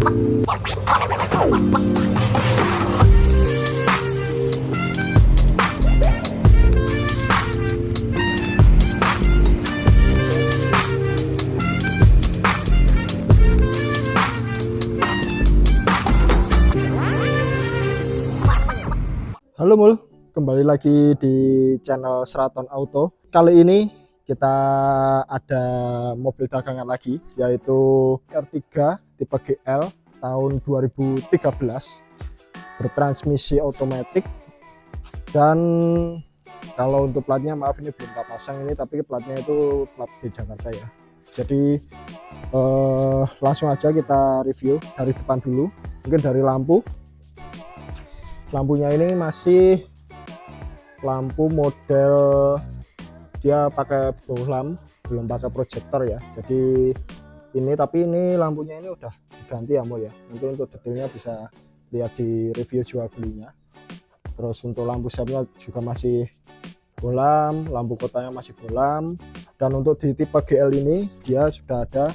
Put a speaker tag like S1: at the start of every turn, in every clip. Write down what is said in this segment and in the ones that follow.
S1: Halo Mul, kembali lagi di channel Seraton Auto. Kali ini kita ada mobil dagangan lagi, yaitu R3 tipe GL tahun 2013, bertransmisi otomatis. Dan kalau untuk platnya, maaf ini belum tak pasang ini, tapi platnya itu plat di Jakarta ya. Jadi langsung aja kita review dari depan dulu, mungkin dari lampu. Lampunya ini masih lampu model dia pakai bohlam, belum pakai proyektor ya. Jadi ini, tapi ini lampunya ini udah diganti ya Mul ya. Nanti untuk detailnya bisa lihat di review jual belinya. Terus untuk lampu setnya juga masih bohlam, lampu kotanya masih bohlam. Dan untuk di tipe GL ini dia sudah ada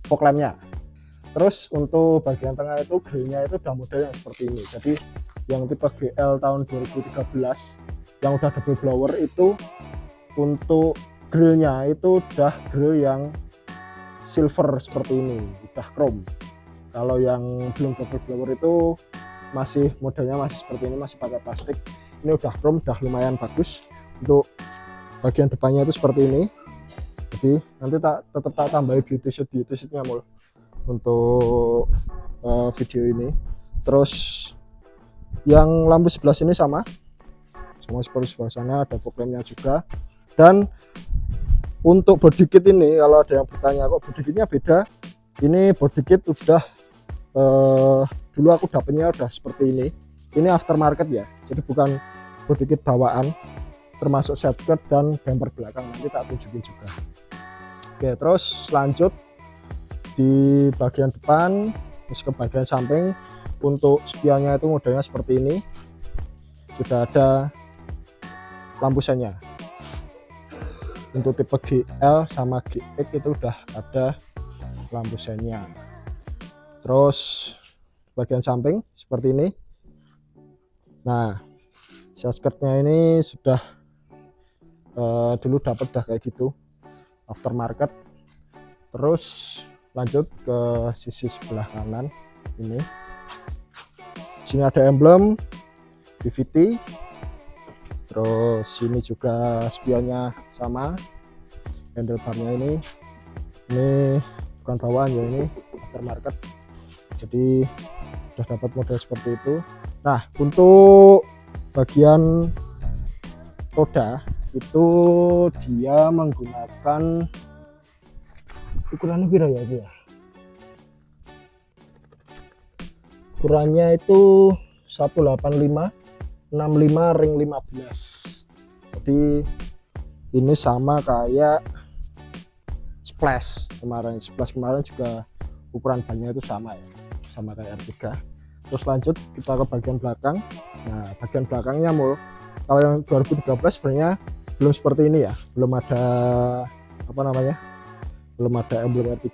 S1: fog lampnya. Terus untuk bagian tengah itu grillnya itu udah model yang seperti ini. Jadi yang tipe GL tahun 2013 yang udah double blower itu, untuk grillnya itu udah grill yang silver seperti ini, udah chrome. Kalau yang belum double blower itu masih modelnya masih seperti ini, masih pakai plastik. Ini udah chrome, udah lumayan bagus. Untuk bagian depannya itu seperti ini. Jadi nanti tetap tak tambahin beauty sheetnya Mul untuk video ini. Terus yang lampu sebelah sini sama seperti sebelah sana, ada fog lampnya juga. Dan untuk body kit ini, kalau ada yang bertanya kok body kitnya beda, ini body kit udah dulu aku dapetnya udah seperti ini aftermarket ya, jadi bukan body kit bawaan, termasuk set skirt dan bumper belakang, nanti tak tunjukin juga. Oke, terus lanjut di bagian depan, terus ke bagian samping. Untuk spionnya itu modelnya seperti ini, sudah ada lampu sennya. Untuk tipe GL sama GX itu udah ada lampu sennya. Terus bagian samping seperti ini. Nah, skirtnya ini sudah dulu dapat dah kayak gitu, aftermarket. Terus lanjut ke sisi sebelah kanan ini. Sini ada emblem PVT. Terus sini juga spionnya sama. Handlebarnya ini bukan bawaan ya, ini aftermarket. Jadi sudah dapat model seperti itu. Nah, untuk bagian roda itu dia menggunakan ukurannya berapa ya ini ya? Ukurannya itu 185 65 ring 15. Jadi ini sama kayak splash kemarin. Splash kemarin juga ukuran bannya itu sama ya, sama kayak R3. Terus lanjut kita ke bagian belakang. Nah, bagian belakangnya Mul, kalau yang 2013 sebenarnya belum seperti ini ya, belum ada apa namanya, belum ada emblem R3.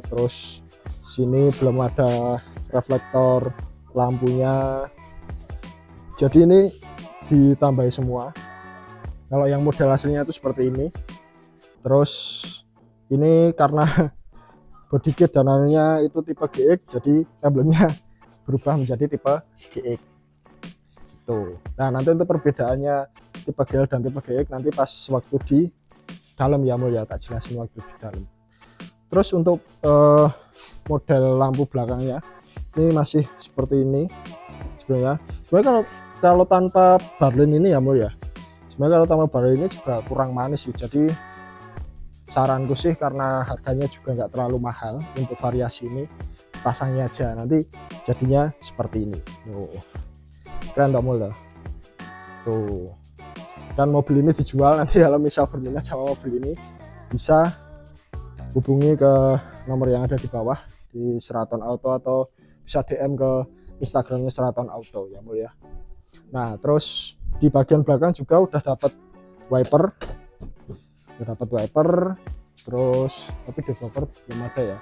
S1: Terus sini belum ada reflektor lampunya, jadi ini ditambahi semua. Kalau yang model aslinya itu seperti ini. Terus ini karena body kit dan lainnya itu tipe GX, jadi emblemnya berubah menjadi tipe GX tuh. Nah, nanti untuk perbedaannya tipe GL dan tipe GX nanti pas waktu di dalam ya Mul ya, tak jelasin waktu di dalam. Terus untuk model lampu belakangnya ini masih seperti ini sebenarnya. Sebenarnya kalau tanpa barlin ini ya Mul ya, sebenarnya kalau tanpa barlin ini juga kurang manis sih. Jadi saranku sih, karena harganya juga nggak terlalu mahal, untuk variasi ini pasangnya aja, nanti jadinya seperti ini. Keren tak Mul tuh. Dan mobil ini dijual, nanti kalau misal berminat sama mobil ini bisa hubungi ke nomor yang ada di bawah di Seraton Auto, atau bisa DM ke Instagramnya Seraton Auto ya Mul ya. Nah, terus di bagian belakang juga udah dapat wiper, terus tapi developer belum ada ya.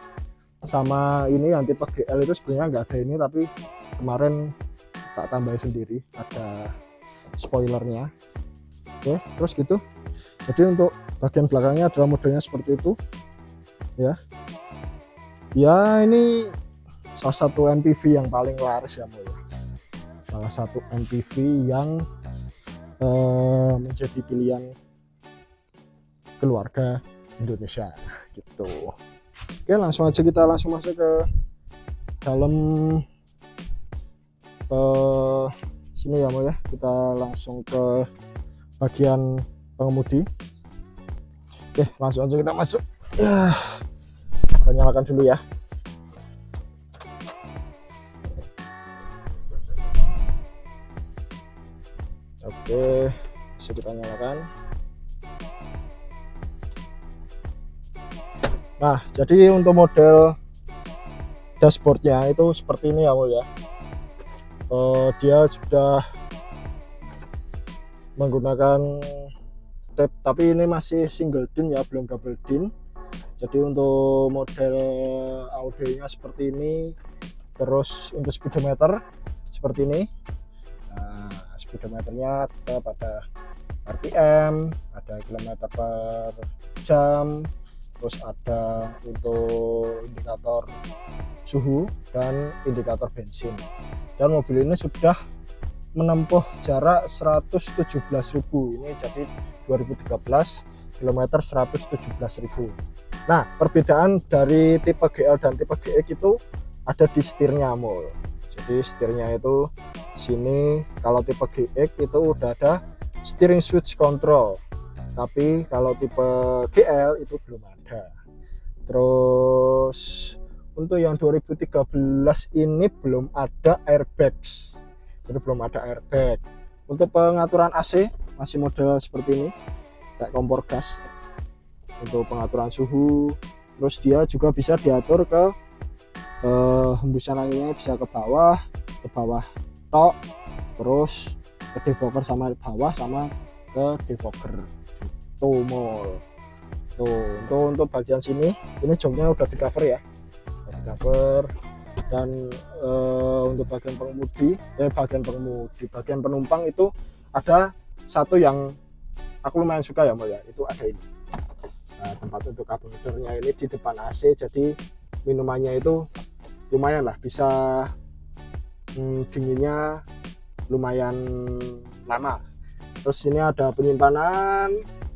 S1: sama ini yang tipe GL itu sebenarnya nggak ada ini, tapi kemarin tak tambahin sendiri, ada spoilernya. Oke, terus gitu. Jadi untuk bagian belakangnya adalah modelnya seperti itu ya. Ya ini salah satu MPV yang paling laris ya, salah satu MPV yang menjadi pilihan keluarga Indonesia gitu. Oke, langsung aja kita langsung masuk ke dalam sini ya ya. Kita langsung ke bagian pengemudi. Oke, langsung aja kita masuk ya. Kita nyalakan dulu ya. Oke, bisa kita nyalakan. Nah, jadi untuk model dashboardnya itu seperti ini ya, ya. Dia sudah menggunakan tab, tapi ini masih single din ya, belum double din. Jadi untuk model audionya seperti ini. Terus untuk speedometer seperti ini. Nah, speedometernya tetap ada RPM, ada kilometer per jam, terus ada untuk indikator suhu dan indikator bensin. Dan mobil ini sudah menempuh jarak 117.000, ini jadi 2013 km 117.000. Nah, perbedaan dari tipe GL dan tipe GX itu ada di setirnya, Mul. Jadi setirnya itu sini, kalau tipe GX itu udah ada steering switch control, tapi kalau tipe GL itu belum ada. Terus untuk yang 2013 ini belum ada airbags, jadi belum ada airbag. Untuk pengaturan AC masih model seperti ini, kayak kompor gas. Untuk pengaturan suhu, terus dia juga bisa diatur ke hembusan anginnya, bisa ke bawah tok, terus ke defogger sama bawah sama ke defogger gitu, Mul. Tuh, untuk bagian sini ini joknya udah di cover ya, dan untuk bagian penumpang itu ada satu yang aku lumayan suka ya, Mul ya, itu ada ini. Nah, tempat untuk cup holdernya ini di depan AC, jadi minumannya itu lumayan lah, bisa dinginnya lumayan lama. Terus sini ada penyimpanan,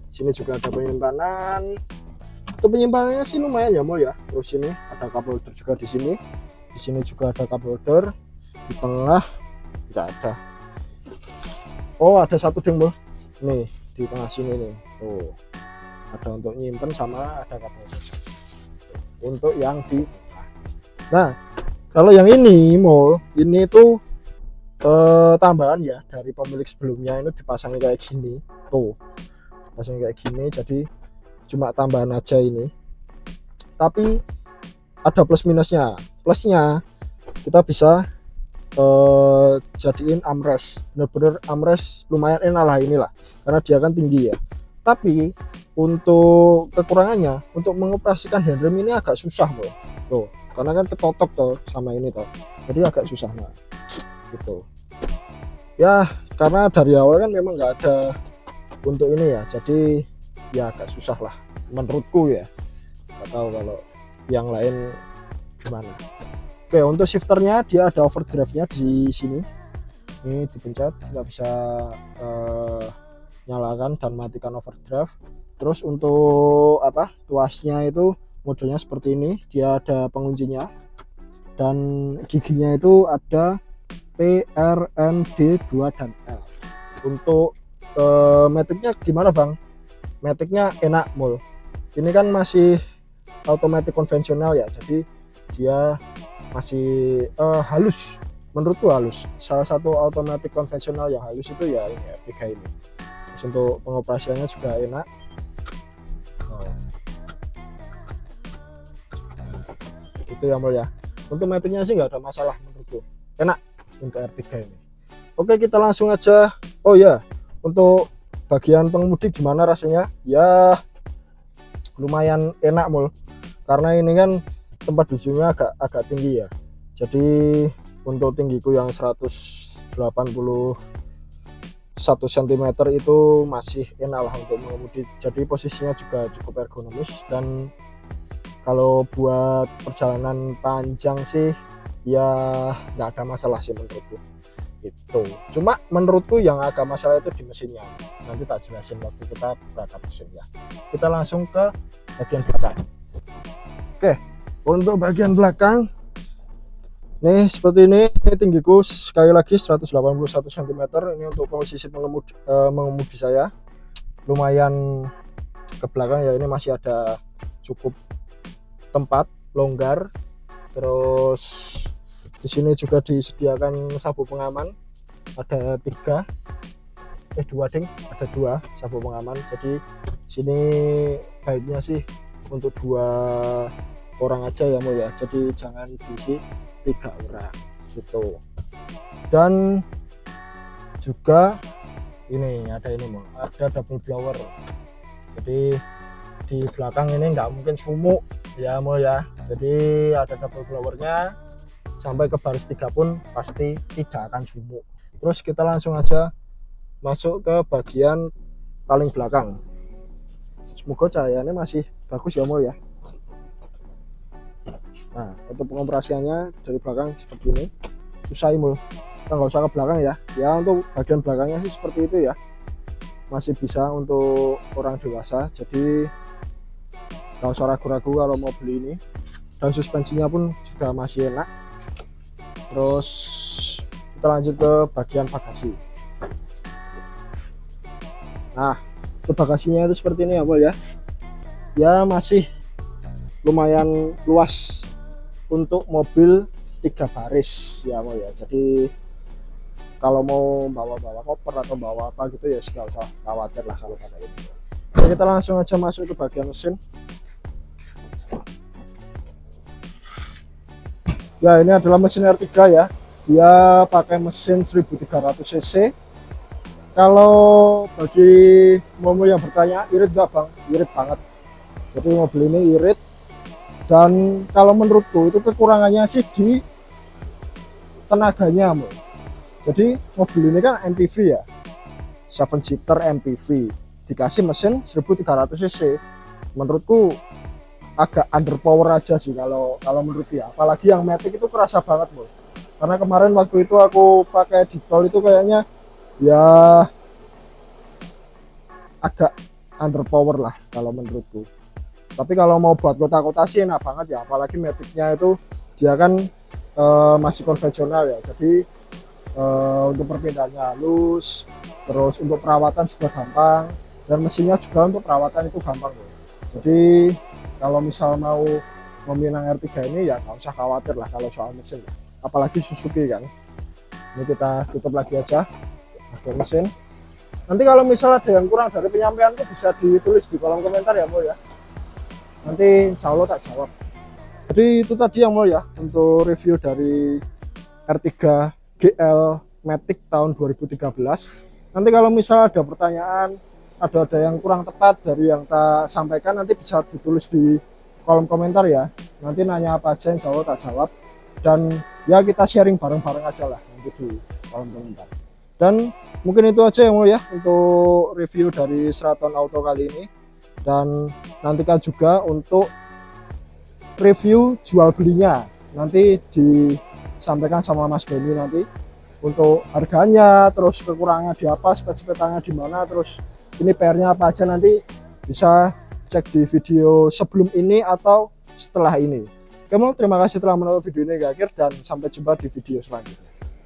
S1: sini juga ada penyimpanan. Untuk penyimpanannya sih lumayan ya, Mul ya. Terus ini ada cup holder juga di sini juga ada cup holder, di tengah tidak ada. Oh, ada satu ding, Mul, nih di tengah sini nih, tuh ada untuk nyimpen sama ada cup holder untuk yang di. Nah, kalau yang ini, Mul, ini tuh tambahan ya dari pemilik sebelumnya, ini dipasangnya kayak gini, tuh dipasangnya kayak gini, jadi cuma tambahan aja ini. Tapi ada plus minusnya. Plusnya kita bisa jadiin armrest, bener-bener armrest lumayan enak lah inilah, karena dia kan tinggi ya. Tapi untuk kekurangannya, untuk mengoperasikan handrem ini agak susah, Bro. Tuh, karena kan ketotok tuh sama ini tuh, jadi agak susah lah gitu ya, karena dari awal kan memang nggak ada untuk ini ya, jadi ya agak susah lah menurutku ya, nggak tahu kalau yang lain gimana. Oke, untuk shifternya dia ada overdrive nya di sini, ini dipencet kita bisa nyalakan dan matikan overdrive. Terus untuk tuasnya itu modelnya seperti ini, dia ada penguncinya dan giginya itu ada P, R, N, D, 2 dan L. Untuk maticnya gimana, Bang? Maticnya enak, Mul. Ini kan masih automatic konvensional ya, jadi dia masih halus, menurutku halus. Salah satu automatic konvensional yang halus itu ya ini R3 ini. Terus untuk pengoperasiannya juga enak. Itu ya, Mul ya. Untuk maticnya sih nggak ada masalah menurutku, enak untuk R3 ini. Oke, kita langsung aja. Oh ya, untuk bagian pengemudi gimana rasanya? Ya lumayan enak, Mul, karena ini kan tempat duduknya agak tinggi ya. Jadi untuk tinggiku yang 181 cm itu masih enak lah untuk mengemudi. Jadi posisinya juga cukup ergonomis, dan kalau buat perjalanan panjang sih ya nggak ada masalah sih menurutku. Itu cuma menurutku yang agak masalah itu di mesinnya. Nanti tak jelasin waktu kita buka mesin ya. Kita langsung ke bagian belakang. Oke, untuk bagian belakang nih seperti ini tinggiku sekali lagi 181 cm. Ini untuk posisi mengemudi saya lumayan ke belakang ya. Ini masih ada cukup tempat longgar. Terus di sini juga disediakan sabuk pengaman, ada dua sabuk pengaman. Jadi sini baiknya sih untuk 2 orang aja ya ya. Jadi jangan diisi 3 orang gitu. Dan juga ini ada double blower. Jadi di belakang ini nggak mungkin sumuk ya ya. Jadi ada double blowernya, sampai ke baris 3 pun pasti tidak akan sumuk. Terus kita langsung aja masuk ke bagian paling belakang. Semoga cahayanya masih bagus ya ya. Nah, untuk pengoperasiannya dari belakang seperti ini. Susah mul, kita nggak usah ke belakang ya. Ya untuk bagian belakangnya sih seperti itu ya. Masih bisa untuk orang dewasa. Jadi nggak usah ragu-ragu kalau mau beli ini. Dan suspensinya pun juga masih enak. Terus kita lanjut ke bagian bagasi. Nah, ke bagasinya itu seperti ini ya ya. Ya masih lumayan luas untuk mobil 3 baris ya ya. Jadi kalau mau bawa koper atau bawa apa gitu ya nggak usah khawatir lah kalau pakai ini. Jadi kita langsung aja masuk ke bagian mesin. Ya, ini adalah mesin R3 ya. Dia pakai mesin 1300 cc. Kalau bagi mobil yang bertanya, irit gak bang? Irit banget. Jadi mobil ini irit. Dan kalau menurutku itu kekurangannya sih di tenaganya. Jadi mobil ini kan MPV ya, 7 seater MPV, dikasih mesin 1300 cc. Menurutku agak underpower aja sih kalau menurut dia. Apalagi yang Matic itu kerasa banget bro. Karena kemarin waktu itu aku pakai di tol itu kayaknya ya agak underpower lah kalau menurutku. Tapi kalau mau buat kota-kota sih enak banget ya. Apalagi Maticnya itu dia kan masih konvensional ya. Jadi untuk perpindahannya halus. Terus untuk perawatan juga gampang. Dan mesinnya juga untuk perawatan itu gampang bro. Jadi kalau misal mau meminang R3 ini ya nggak usah khawatir lah kalau soal mesin, apalagi Suzuki kan. Ini kita tutup lagi aja bagian mesin. Nanti kalau misal ada yang kurang dari penyampaian itu bisa ditulis di kolom komentar ya ya. Nanti insya Allah tak jawab. Jadi itu tadi yang ya untuk review dari R3 GL Matic tahun 2013. Nanti kalau misal ada pertanyaan, ada yang kurang tepat dari yang tak sampaikan, nanti bisa ditulis di kolom komentar ya. Nanti nanya apa aja insya Allah tak jawab. Dan ya kita sharing bareng-bareng aja lah nanti di kolom komentar. Dan mungkin itu aja yang ya untuk review dari Seraton Auto kali ini. Dan nantikan juga untuk review jual belinya, nanti disampaikan sama Mas Doni nanti untuk harganya, terus kekurangannya di apa, spek-spekannya di mana, terus ini PR-nya apa aja, nanti bisa cek di video sebelum ini atau setelah ini. Oke, terima kasih telah menonton video ini hingga akhir dan sampai jumpa di video selanjutnya.